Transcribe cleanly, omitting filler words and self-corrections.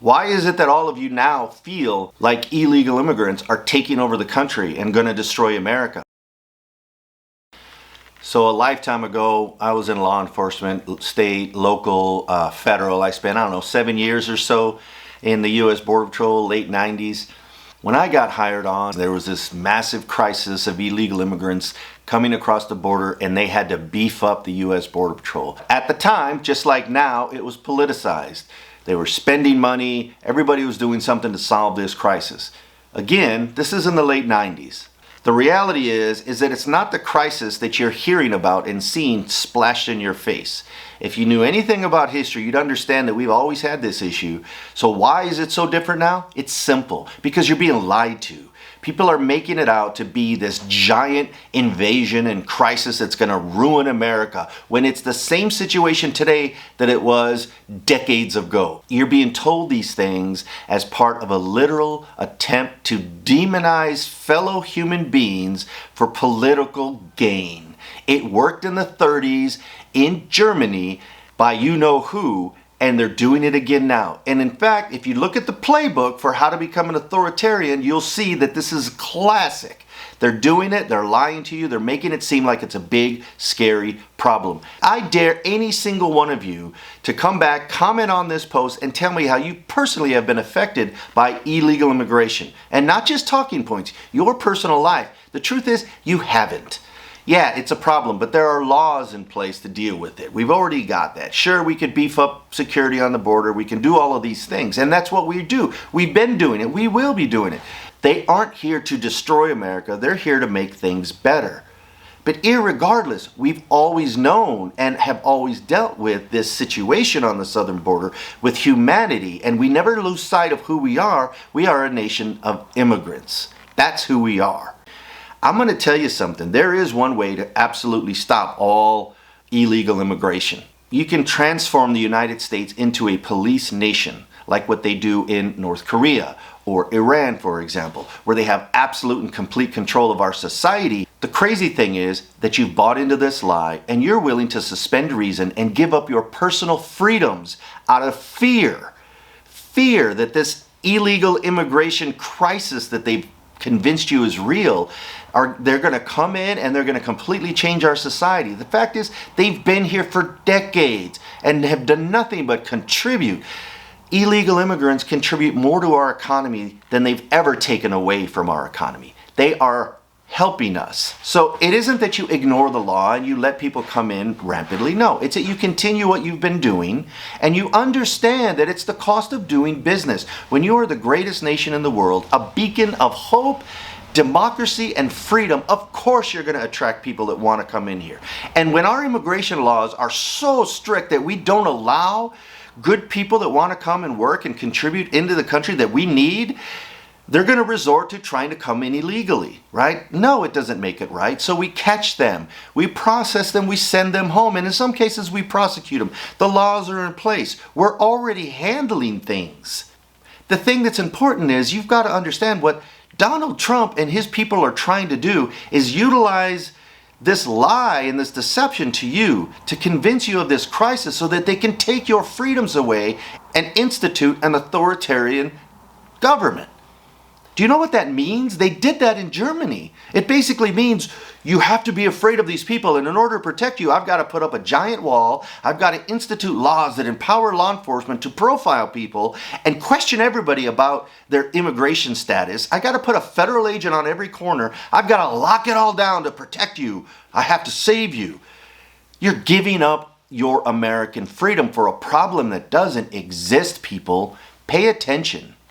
Why is it that all of you now feel like illegal immigrants are taking over the country and going to destroy America? So a lifetime ago, I was in law enforcement, state, local, federal. I spent, 7 years or so in the U.S. Border Patrol, late 90s. When I got hired on, there was this massive crisis of illegal immigrants coming across the border, and they had to beef up the U.S. Border Patrol. At the time, just like now, it was politicized. They were spending money. Everybody was doing something to solve this crisis. Again, this is in the late 90s. The reality is that it's not the crisis that you're hearing about and seeing splashed in your face. If you knew anything about history, you'd understand that we've always had this issue. So why is it so different now? It's simple. Because you're being lied to. People are making it out to be this giant invasion and crisis that's going to ruin America, when it's the same situation today that it was decades ago. You're being told these things as part of a literal attempt to demonize fellow human beings for political gain. It worked in the 30s in Germany by you-know-who, and they're doing it again now. And in fact, if you look at the playbook for how to become an authoritarian, you'll see that this is classic. They're doing it, they're lying to you, they're making it seem like it's a big, scary problem. I dare any single one of you to come back, comment on this post, and tell me how you personally have been affected by illegal immigration. And not just talking points, your personal life. The truth is, you haven't. Yeah, it's a problem, but there are laws in place to deal with it. We've already got that. Sure, we could beef up security on the border. We can do all of these things, and that's what we do. We've been doing it. We will be doing it. They aren't here to destroy America. They're here to make things better. But irregardless, we've always known and have always dealt with this situation on the southern border with humanity, and we never lose sight of who we are. We are a nation of immigrants. That's who we are. I'm going to tell you something. There is one way to absolutely stop all illegal immigration. You can transform the United States into a police nation, like what they do in North Korea or Iran, for example, where they have absolute and complete control of our society. The crazy thing is that you've bought into this lie and you're willing to suspend reason and give up your personal freedoms out of fear. Fear that this illegal immigration crisis that they've convinced you is real, they're going to come in and they're going to completely change our society. The fact is, they've been here for decades and have done nothing but contribute. Illegal immigrants contribute more to our economy than they've ever taken away from our economy. They are helping us. So it isn't that you ignore the law and you let people come in rampantly. No, it's that you continue what you've been doing and you understand that it's the cost of doing business. When you are the greatest nation in the world, a beacon of hope, democracy, and freedom, of course you're going to attract people that want to come in here. And when our immigration laws are so strict that we don't allow good people that want to come and work and contribute into the country that we need, they're going to resort to trying to come in illegally, right? No, it doesn't make it right. So we catch them, we process them, we send them home, and in some cases we prosecute them. The laws are in place. We're already handling things. The thing that's important is you've got to understand what Donald Trump and his people are trying to do is utilize this lie and this deception to you to convince you of this crisis so that they can take your freedoms away and institute an authoritarian government. Do you know what that means? They did that in Germany. It basically means you have to be afraid of these people, and in order to protect you, I've got to put up a giant wall. I've got to institute laws that empower law enforcement to profile people and question everybody about their immigration status. I got to put a federal agent on every corner. I've got to lock it all down to protect you. I have to save you. You're giving up your American freedom for a problem that doesn't exist, people. Pay attention.